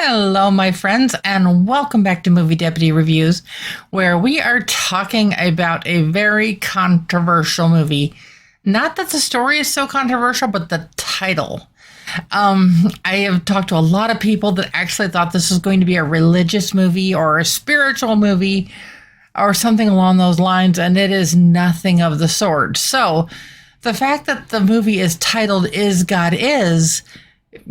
Hello, my friends, and welcome back to Movie Deputy Reviews, where we are talking about a very controversial movie. Not that the story is so controversial, but the title. I have talked to a lot of people that actually thought this was going to be a religious movie or a spiritual movie or something along those lines, and it is nothing of the sort. So the fact that the movie is titled Is God Is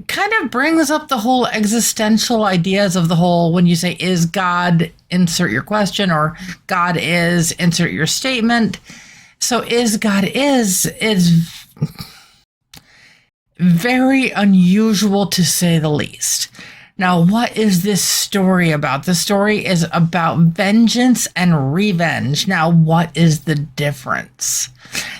kind of brings up the whole existential ideas of the whole, when you say is God, insert your question, or God is, insert your statement. So is God is very unusual, to say the least. Now, what is this story about? The story is about vengeance and revenge. Now, what is the difference?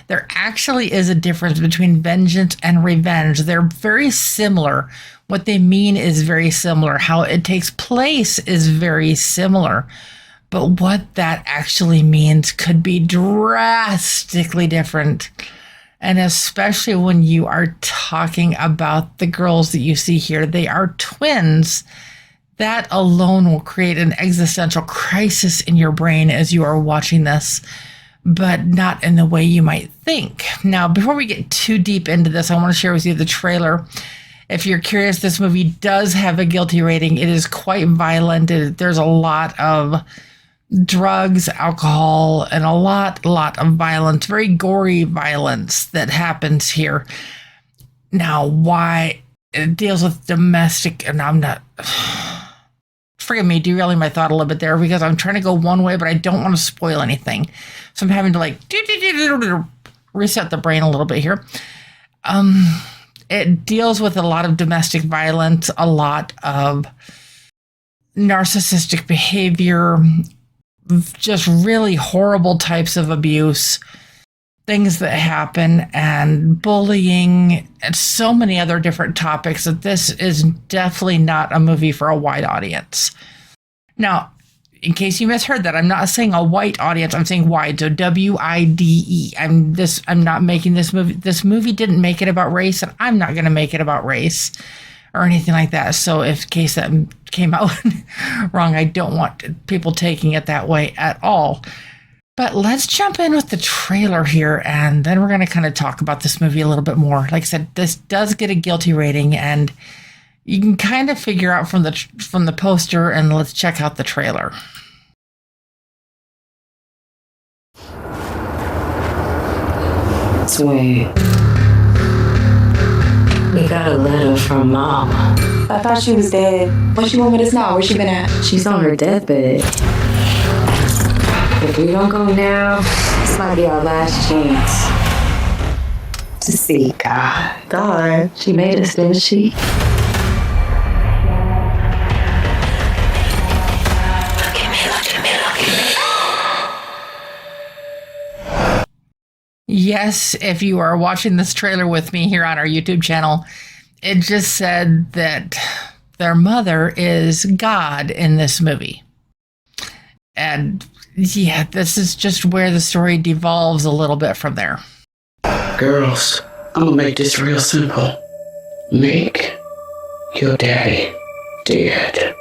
There actually is a difference between vengeance and revenge. They're very similar. What they mean is very similar. How it takes place is very similar. But what that actually means could be drastically different. And especially when you are talking about the girls that you see here, they are twins. That alone will create an existential crisis in your brain as you are watching this, but not in the way you might think. Now, before we get too deep into this, I want to share with you the trailer. If you're curious, this movie does have a guilty rating. It is quite violent. There's a lot of drugs, alcohol, and a lot of violence, very gory violence that happens here. Now, why it deals with domestic, and I'm not, forgive me, derailing my thought a little bit there because I'm trying to go one way, but I don't want to spoil anything. So I'm having to reset the brain a little bit here. It deals with a lot of domestic violence, a lot of narcissistic behavior, just really horrible types of abuse, things that happen, and bullying, and so many other different topics that this is definitely not a movie for a wide audience. Now, in case you misheard that, I'm not saying a white audience, I'm saying wide, so W-I-D-E. I'm not making this movie. This movie didn't make it about race, and I'm not going to make it about race or anything like that. So if in case that came out wrong, I don't want people taking it that way at all. But let's jump in with the trailer here, and then we're going to kind of talk about this movie a little bit more. Like I said, this does get a guilty rating, and you can kind of figure out from the poster, and let's check out the trailer. Sweet. We got a letter from Mom. I thought she was dead. What she want me to know? Where she been at? She's on her deathbed. If we don't go now, this might be our last chance to see God. God. She made us, didn't she? Look at me. Yes, if you are watching this trailer with me here on our YouTube channel, it just said that their mother is God in this movie. And yeah, this is just where the story devolves a little bit from there. Girls, I'm gonna make this real simple. Make your daddy dead.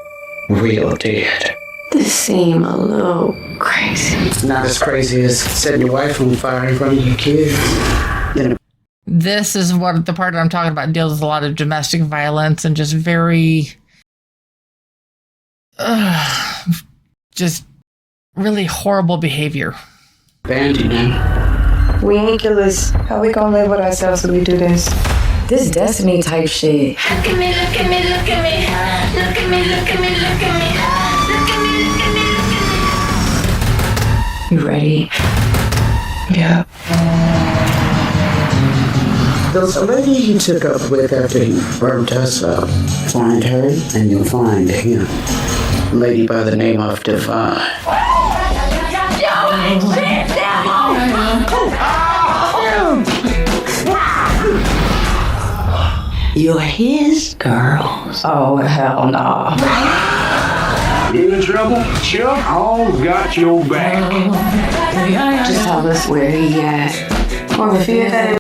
Real dead. This seemed a little crazy. It's not as crazy as setting your wife on fire in front of your kids. This is what the part that I'm talking about deals with a lot of domestic violence and just very, just really horrible behavior. Bandy now. We ain't killers. How we gonna live with ourselves when we do this? This Destiny type shit. Look at me, look at me, look at me. Look at me, look at me, look at me. Look at me, look at me, look at me. You ready? Yeah. There's a lady he took up with after he burnt us up. Find her and you'll find him. A lady by the name of Divine. You're his girls. Oh, hell no. You in trouble? Chuck all got your back. Just tell us where he at. Or if you had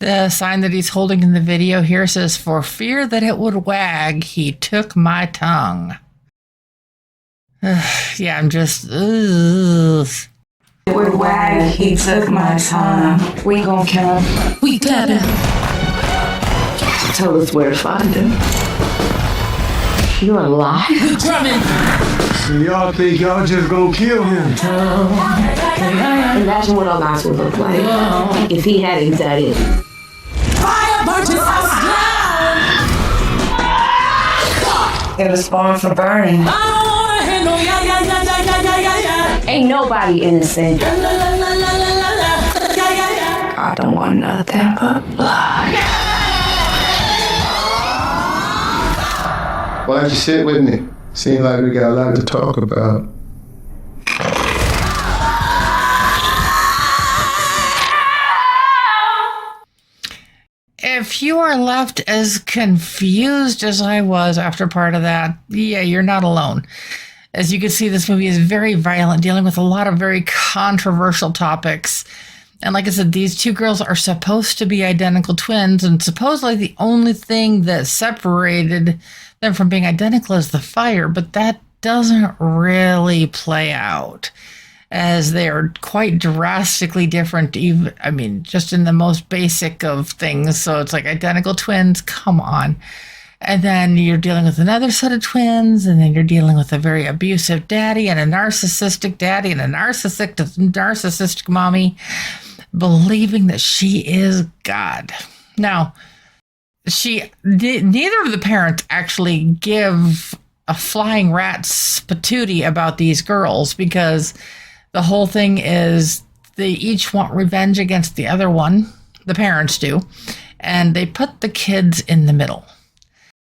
The sign that he's holding in the video here says, "For fear that it would wag, he took my tongue." Yeah, I'm just, ugh. It would wag, he took my tongue. We gon' kill him. We got him. Tell us where to find him. You're alive? We drumming. So y'all think y'all just gonna kill him? Imagine what our lives would look like if he hadn't done it. Fire burns us down. It was born for burning. I don't wanna hear no yeah. Ain't nobody innocent. I don't want nothing but blood. Why don't you sit with me? Seems like we got a lot to talk about. If you are left as confused as I was after part of that, yeah, you're not alone. As you can see, this movie is very violent, dealing with a lot of very controversial topics. And like I said, these two girls are supposed to be identical twins, and supposedly the only thing that separated them from being identical is the fire, but that doesn't really play out, as they are quite drastically different, even, I mean, just in the most basic of things. So it's like identical twins, come on. And then you're dealing with another set of twins, and then you're dealing with a very abusive daddy and a narcissistic daddy and a narcissistic mommy, believing that she is God. Now, neither of the parents actually give a flying rat's patootie about these girls, because the whole thing is they each want revenge against the other one. The parents do. And they put the kids in the middle.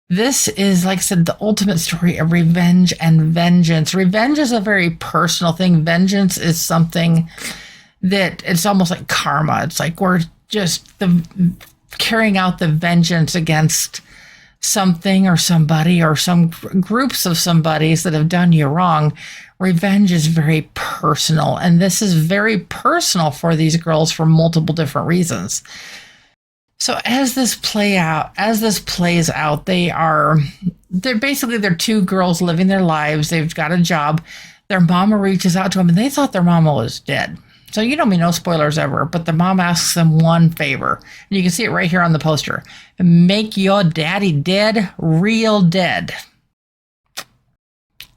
This is, like I said, the ultimate story of revenge and vengeance. Revenge is a very personal thing. Vengeance is something that it's almost like karma. It's like we're just carrying out the vengeance against something or somebody or some groups of somebodies that have done you wrong. Revenge is very personal, and this is very personal for these girls for multiple different reasons. So as this plays out, they're two girls living their lives. They've got a job. Their mama reaches out to them, and they thought their mama was dead. So you know me, no spoilers ever, but the mom asks them one favor. And you can see it right here on the poster. Make your daddy dead, real dead.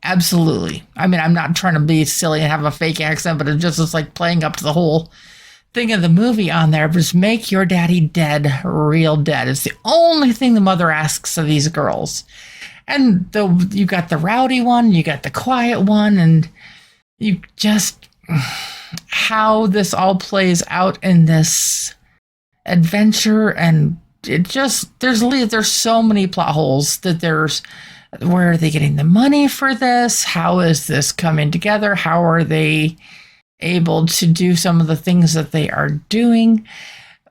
Absolutely. I mean, I'm not trying to be silly and have a fake accent, but it just is like playing up to the whole thing of the movie on there. Just make your daddy dead, real dead. It's the only thing the mother asks of these girls. And you got the rowdy one, you got the quiet one, and you just, how this all plays out in this adventure, and it just, there's so many plot holes that there's, where are they getting the money for this? How is this coming together? How are they able to do some of the things that they are doing?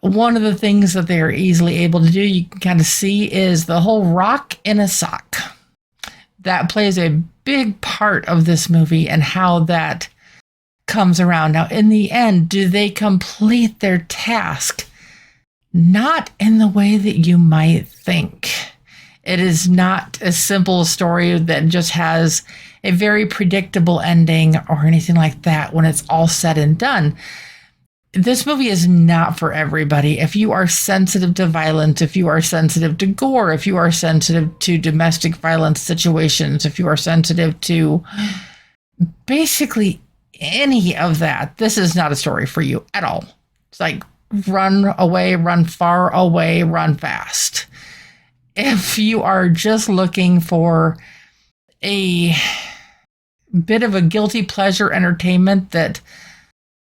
One of the things that they are easily able to do, you can kind of see, is the whole rock in a sock. That plays a big part of this movie and how that comes around. Now, in the end, do they complete their task? Not in the way that you might think. It is not a simple story that just has a very predictable ending or anything like that when it's all said and done. This movie is not for everybody. If you are sensitive to violence, if you are sensitive to gore, if you are sensitive to domestic violence situations, if you are sensitive to basically any of that, this is not a story for you at all. It's like run away, run far away, run fast. If you are just looking for a bit of a guilty pleasure entertainment that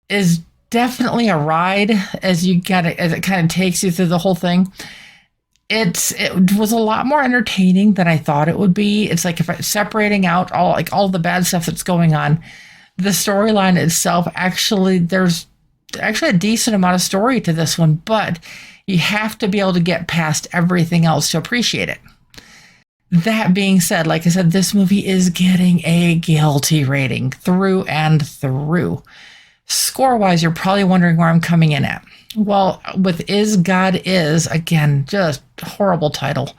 is definitely a ride as it kind of takes you through the whole thing, it was a lot more entertaining than I thought it would be. It's like if I'm separating out all the bad stuff that's going on, the storyline itself, there's actually a decent amount of story to this one, but you have to be able to get past everything else to appreciate it. That being said, like I said, this movie is getting a guilty rating through and through. Score-wise, you're probably wondering where I'm coming in at. Well, with Is God Is, again, just horrible title.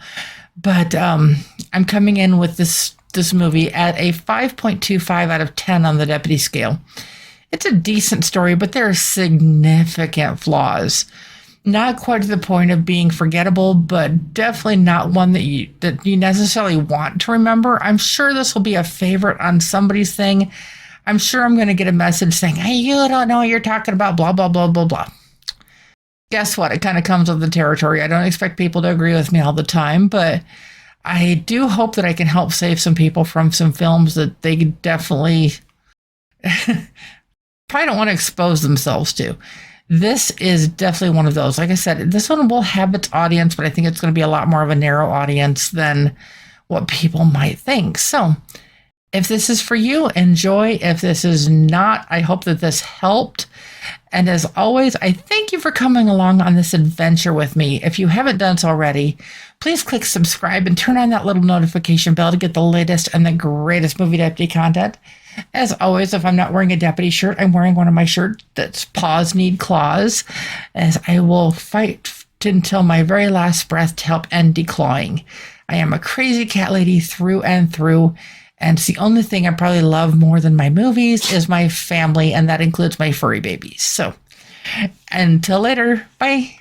But I'm coming in with this movie at a 5.25 out of 10 on the deputy scale. It's a decent story, but there are significant flaws. Not quite to the point of being forgettable, but definitely not one that you necessarily want to remember. I'm sure this will be a favorite on somebody's thing. I'm sure I'm going to get a message saying, hey, you don't know what you're talking about, blah, blah, blah, blah, blah. Guess what? It kind of comes with the territory. I don't expect people to agree with me all the time, but I do hope that I can help save some people from some films that they definitely probably don't want to expose themselves to. This is definitely one of those. Like I said, this one will have its audience, but I think it's going to be a lot more of a narrow audience than what people might think. So if this is for you, enjoy. If this is not, I hope that this helped. And as always, I thank you for coming along on this adventure with me. If you haven't done so already, please click subscribe and turn on that little notification bell to get the latest and the greatest movie deputy content. As always, if I'm not wearing a deputy shirt, I'm wearing one of my shirts that's Paws Need Claws, as I will fight until my very last breath to help end declawing. I am a crazy cat lady through and through, and it's the only thing I probably love more than my movies is my family, and that includes my furry babies. So, until later, bye.